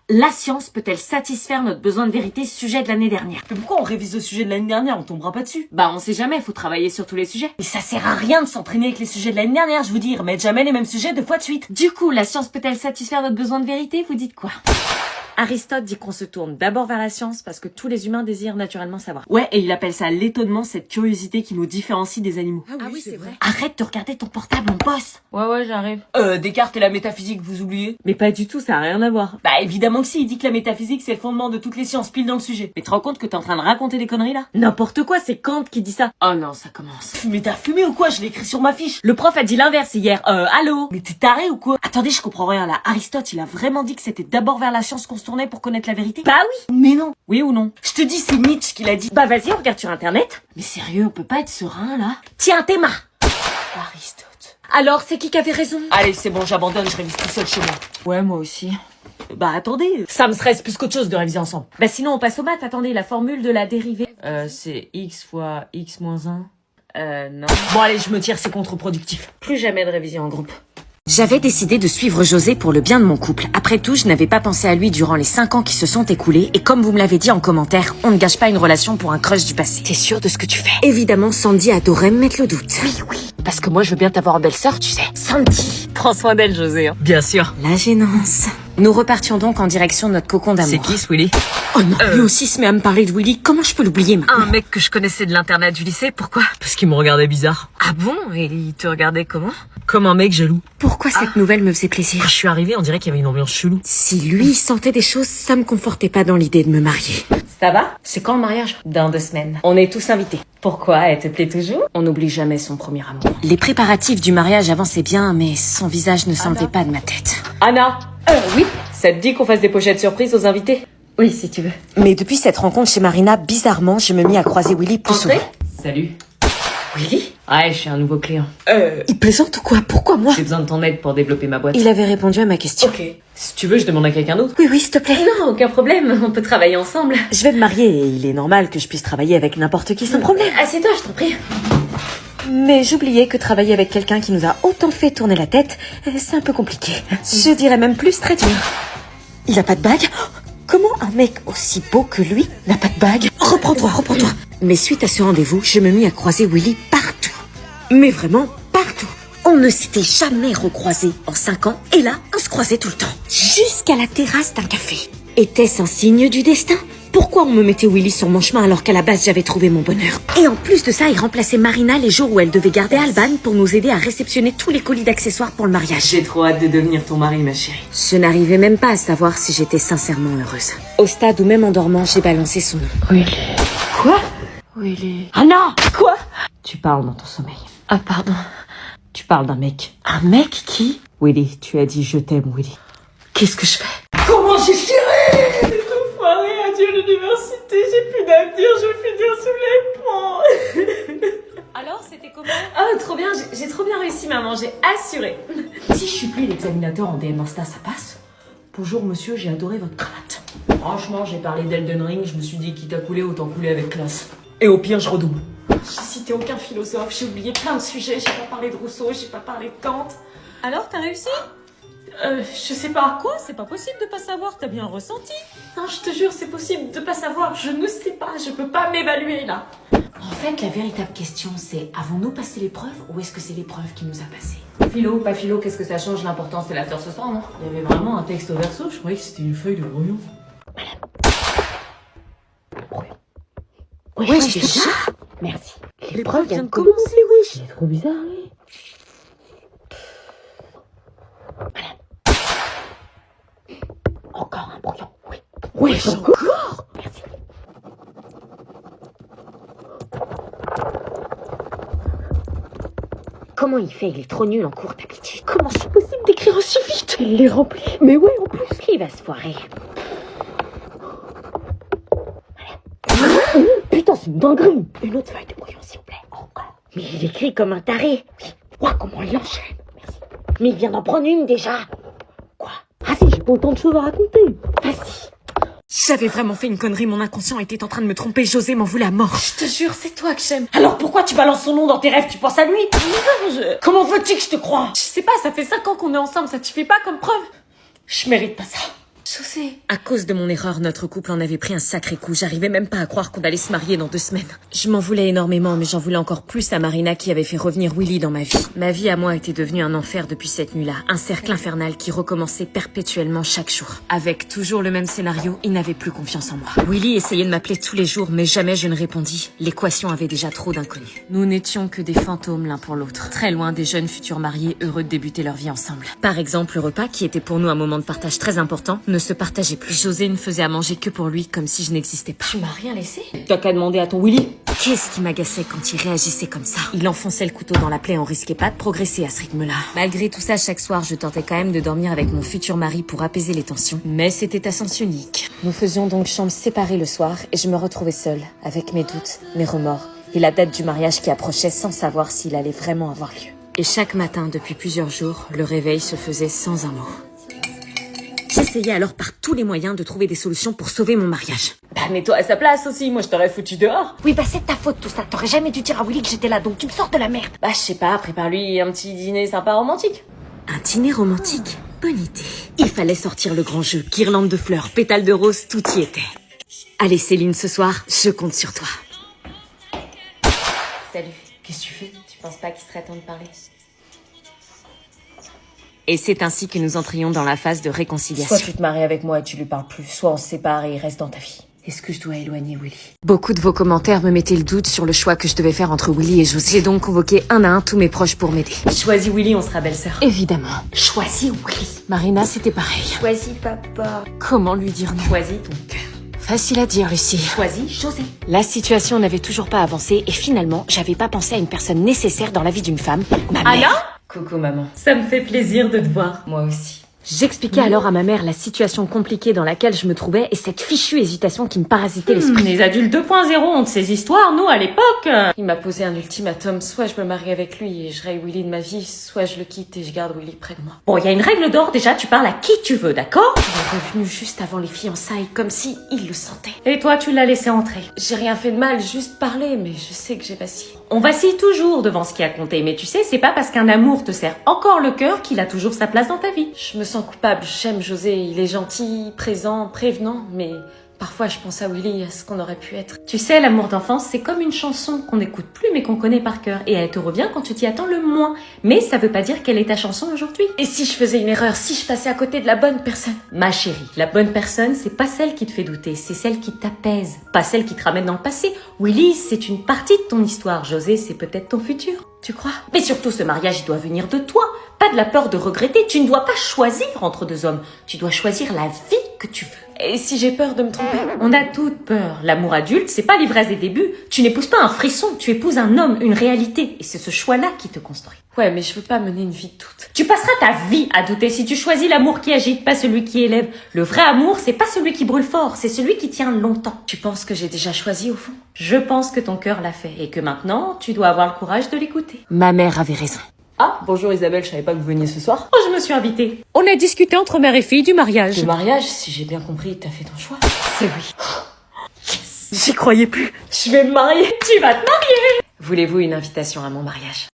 La science peut-elle satisfaire notre besoin de vérité sujet de l'année dernière? Mais pourquoi on révise le sujet de l'année dernière? On tombera pas dessus. Bah on sait jamais, faut travailler sur tous les sujets. Mais ça sert à rien de s'entraîner avec les sujets de l'année dernière, je vous dis. Remettre jamais les mêmes sujets 2 fois de suite. Du coup, la science peut-elle satisfaire notre besoin de vérité? Vous dites quoi? Aristote dit qu'on se tourne d'abord vers la science parce que tous les humains désirent naturellement savoir. Ouais, et il appelle ça l'étonnement, cette curiosité qui nous différencie des animaux. Ah oui, c'est vrai. Arrête de regarder ton portable, on bosse. Ouais, j'arrive. Descartes et la métaphysique, vous oubliez? Mais pas du tout, ça a rien à voir. Bah évidemment que si, il dit que la métaphysique c'est le fondement de toutes les sciences, pile dans le sujet. Mais tu te rends compte que t'es en train de raconter des conneries là? N'importe quoi, c'est Kant qui dit ça. Oh non, ça commence. Mais t'as fumé ou quoi? Je l'ai écrit sur ma fiche. Le prof a dit l'inverse hier. Allô? Mais t'es taré ou quoi? Attendez, je comprends rien là. Aristote, il a vraiment dit que c'était d'abord vers la science qu'on se tournait pour connaître la vérité? Bah oui. Mais non. Oui ou non? Je te dis, c'est Nietzsche qui l'a dit. Bah vas-y, on regarde sur internet. Mais sérieux, on peut pas être serein là? Tiens, Théma. Aristote. Alors, c'est qui avait raison? Allez, c'est bon, j'abandonne, je révise tout seul chez moi. Ouais, moi aussi. Bah attendez, ça me stresse plus qu'autre chose de réviser ensemble. Bah sinon, on passe aux maths. Attendez, la formule de la dérivée. C'est x fois x moins 1. Non. Bon allez, je me tire, c'est contre-productif. Plus jamais de révision en groupe. J'avais décidé de suivre José pour le bien de mon couple. Après tout, je n'avais pas pensé à lui durant les 5 ans qui se sont écoulés. Et comme vous me l'avez dit en commentaire, on ne gâche pas une relation pour un crush du passé. T'es sûre de ce que tu fais? Évidemment, Sandy adorait me mettre le doute. Oui. Parce que moi, je veux bien t'avoir en belle-sœur, tu sais. Sandy. Prends soin d'elle, José. Hein. Bien sûr. La gênance. Nous repartions donc en direction de notre cocon d'amour. C'est qui ce Willy? Oh non, lui aussi se met à me parler de Willy. Comment je peux l'oublier maintenant? Un mec que je connaissais de l'internet du lycée, pourquoi? Parce qu'il me regardait bizarre. Ah bon? Et il te regardait comment? Comme un mec jaloux. Pourquoi cette nouvelle me faisait plaisir? Quand je suis arrivée, on dirait qu'il y avait une ambiance chelou. Si lui sentait des choses, ça me confortait pas dans l'idée de me marier. Ça va? C'est quand le mariage? Dans 2 semaines. On est tous invités. Pourquoi? Elle te plaît toujours? On n'oublie jamais son premier amour. Les préparatifs du mariage avançaient bien, mais son visage ne s'enlevait pas de ma tête. Anna! Oui? Ça te dit qu'on fasse des pochettes surprises aux invités? Oui, si tu veux. Mais depuis cette rencontre chez Marina, bizarrement, je me mis à croiser Willy plus souvent. Salut. Willy? Ouais, je suis un nouveau client. Il plaisante ou quoi? Pourquoi moi? J'ai besoin de ton aide pour développer ma boîte. Il avait répondu à ma question. Ok. Si tu veux, je demande à quelqu'un d'autre. Oui, s'il te plaît. Non, aucun problème. On peut travailler ensemble. Je vais me marier et il est normal que je puisse travailler avec n'importe qui sans problème. Assieds-toi, je t'en prie. Mais j'oubliais que travailler avec quelqu'un qui nous a autant fait tourner la tête, c'est un peu compliqué. Je dirais même plus très dur. Il a pas de bague? Comment un mec aussi beau que lui n'a pas de bague? Reprends-toi. Mais suite à ce rendez-vous, je me mis à croiser Willy partout. Mais vraiment partout. On ne s'était jamais recroisés en 5 ans, et là, on se croisait tout le temps. Jusqu'à la terrasse d'un café. Était-ce un signe du destin? Pourquoi on me mettait Willy sur mon chemin alors qu'à la base j'avais trouvé mon bonheur? Et en plus de ça, il remplaçait Marina les jours où elle devait garder Alban pour nous aider à réceptionner tous les colis d'accessoires pour le mariage. J'ai trop hâte de devenir ton mari, ma chérie. Je n'arrivais même pas à savoir si j'étais sincèrement heureuse. Au stade où même en dormant, j'ai balancé son nom. Willy. Quoi? Willy. Ah non! Quoi? Tu parles dans ton sommeil. Ah, pardon. Tu parles d'un mec. Un mec qui? Willy, tu as dit je t'aime, Willy. Qu'est-ce que je fais? Comment j'ai chéré? Enfoiré, adieu l'université, j'ai plus d'avenir, je vais finir sous les ponts. Alors, c'était comment? Ah, trop bien, j'ai trop bien réussi, maman, j'ai assuré. Si je suis plus l'examinateur en DM Insta, ça passe? Bonjour monsieur, j'ai adoré votre cravate. Franchement, j'ai parlé d'Elden Ring, je me suis dit quitte à couler, autant couler avec classe. Et au pire, je redouble. J'ai cité aucun philosophe, j'ai oublié plein de sujets, j'ai pas parlé de Rousseau, j'ai pas parlé de Kant. Alors, t'as réussi? Je sais pas. Quoi? C'est pas possible de pas savoir, t'as bien ressenti. Non, je te jure, c'est possible de pas savoir, je ne sais pas, je peux pas m'évaluer là. En fait, la véritable question, c'est avons-nous passé l'épreuve ou est-ce que c'est l'épreuve qui nous a passé? Philo, pas philo, qu'est-ce que ça change? L'important, c'est l'after ce soir, non? Il y avait vraiment un texte au verso, je croyais que c'était une feuille de brouillon. Ouais, j'ai ça. Merci. L'épreuve vient de commencer, wesh. C'est trop bizarre, lui. Encore un brouillon, oui. Ouais, encore? Merci. Comment il fait? Il est trop nul en cours d'aptitude. Comment c'est possible d'écrire aussi vite? Il les remplit. Mais ouais, en plus. Qui va se foirer? Voilà. Putain, c'est une dinguerie. Une autre feuille de brouillon, s'il vous plaît. Encore. Mais il écrit comme un taré. Oui. Ouah, comment il enchaîne. Merci. Mais il vient d'en prendre une déjà. Quoi? Ah si, j'ai pas autant de choses à raconter. Vas-y. J'avais vraiment fait une connerie, mon inconscient était en train de me tromper, José m'en voulait à mort. Je te jure, c'est toi que j'aime. Alors pourquoi tu balances son nom dans tes rêves? Tu penses à lui? Comment veux-tu que je te croie? Je sais pas, ça fait 5 ans qu'on est ensemble, ça te suffit pas comme preuve? Je mérite pas ça. José. À cause de mon erreur, notre couple en avait pris un sacré coup. J'arrivais même pas à croire qu'on allait se marier dans 2 semaines. Je m'en voulais énormément, mais j'en voulais encore plus à Marina qui avait fait revenir Willy dans ma vie. Ma vie à moi était devenue un enfer depuis cette nuit-là. Un cercle infernal qui recommençait perpétuellement chaque jour. Avec toujours le même scénario, il n'avait plus confiance en moi. Willy essayait de m'appeler tous les jours, mais jamais je ne répondis. L'équation avait déjà trop d'inconnus. Nous n'étions que des fantômes l'un pour l'autre. Très loin des jeunes futurs mariés heureux de débuter leur vie ensemble. Par exemple, le repas, qui était pour nous un moment de partage très important, ne se partageait plus. José ne faisait à manger que pour lui, comme si je n'existais pas. Tu m'as rien laissé? T'as qu'à demander à ton Willy. Qu'est-ce qui m'agaçait quand il réagissait comme ça? Il enfonçait le couteau dans la plaie, on risquait pas de progresser à ce rythme-là. Malgré tout ça, chaque soir, je tentais quand même de dormir avec mon futur mari pour apaiser les tensions. Mais c'était à sens unique. Nous faisions donc chambre séparée le soir et je me retrouvais seule, avec mes doutes, mes remords et la date du mariage qui approchait sans savoir s'il allait vraiment avoir lieu. Et chaque matin, depuis plusieurs jours, le réveil se faisait sans un mot. J'essayais alors par tous les moyens de trouver des solutions pour sauver mon mariage. Bah mets-toi à sa place aussi, moi je t'aurais foutu dehors. Oui, bah c'est de ta faute tout ça. T'aurais jamais dû dire à Willy que j'étais là, donc tu me sors de la merde. Bah je sais pas, prépare-lui un petit dîner sympa romantique. Un dîner romantique? Bonne idée. Il fallait sortir le grand jeu, guirlande de fleurs, pétales de rose, tout y était. Allez Céline, ce soir, je compte sur toi. Salut, qu'est-ce que tu fais? Tu penses pas qu'il serait temps de parler? Et c'est ainsi que nous entrions dans la phase de réconciliation. Soit tu te maries avec moi et tu lui parles plus, soit on se sépare et il reste dans ta vie. Est-ce que je dois éloigner Willy? Beaucoup de vos commentaires me mettaient le doute sur le choix que je devais faire entre Willy et José. J'ai donc convoqué un à un tous mes proches pour m'aider. Choisis Willy, on sera belle-sœur. Évidemment. Choisis Willy. Marina, c'était pareil. Choisis papa. Comment lui dire non? Choisis ton cœur. Facile à dire, Lucie. Choisis José. La situation n'avait toujours pas avancé et finalement, j'avais pas pensé à une personne nécessaire dans la vie d'une femme, ma mère. Anna? Coucou maman. Ça me fait plaisir de te voir. Moi aussi. J'expliquais alors à ma mère la situation compliquée dans laquelle je me trouvais et cette fichue hésitation qui me parasitait l'esprit. Les adultes 2.0 ont de ces histoires, nous, à l'époque. Il m'a posé un ultimatum, soit je me marie avec lui et je raye Willy de ma vie, soit je le quitte et je garde Willy près de moi. Bon, il y a une règle d'or, déjà, tu parles à qui tu veux, d'accord? Il est revenu juste avant les fiançailles, comme si il le sentait. Et toi, tu l'as laissé entrer. J'ai rien fait de mal, juste parlé, mais je sais que j'ai vacillé. On vacille toujours devant ce qui a compté, mais tu sais, c'est pas parce qu'un amour te serre encore le cœur qu'il a toujours sa place dans ta vie. Je me sens coupable, j'aime José, il est gentil, présent, prévenant, mais parfois je pense à Willy, à ce qu'on aurait pu être. Tu sais, l'amour d'enfance, c'est comme une chanson qu'on n'écoute plus mais qu'on connaît par cœur. Et elle te revient quand tu t'y attends le moins. Mais ça veut pas dire qu'elle est ta chanson aujourd'hui. Et si je faisais une erreur, si je passais à côté de la bonne personne? Ma chérie, la bonne personne, c'est pas celle qui te fait douter, c'est celle qui t'apaise. Pas celle qui te ramène dans le passé. Willy, c'est une partie de ton histoire. José, c'est peut-être ton futur. Tu crois? Mais surtout, ce mariage, il doit venir de toi. Pas de la peur de regretter. Tu ne dois pas choisir entre deux hommes. Tu dois choisir la vie que tu veux. Et si j'ai peur de me tromper? On a toute peur. L'amour adulte, c'est pas l'ivresse des débuts. Tu n'épouses pas un frisson, tu épouses un homme, une réalité. Et c'est ce choix-là qui te construit. Ouais, mais je veux pas mener une vie de doute. Tu passeras ta vie à douter si tu choisis l'amour qui agite, pas celui qui élève. Le vrai amour, c'est pas celui qui brûle fort, c'est celui qui tient longtemps. Tu penses que j'ai déjà choisi au fond? Je pense que ton cœur l'a fait et que maintenant, tu dois avoir le courage de l'écouter. Ma mère avait raison. Ah, bonjour Isabelle, je savais pas que vous veniez ce soir. Oh, je me suis invitée. On a discuté entre mère et fille du mariage. Le mariage, si j'ai bien compris, t'as fait ton choix? C'est oui. Yes. J'y croyais plus. Je vais me marier. Tu vas te marier. Voulez-vous une invitation à mon mariage?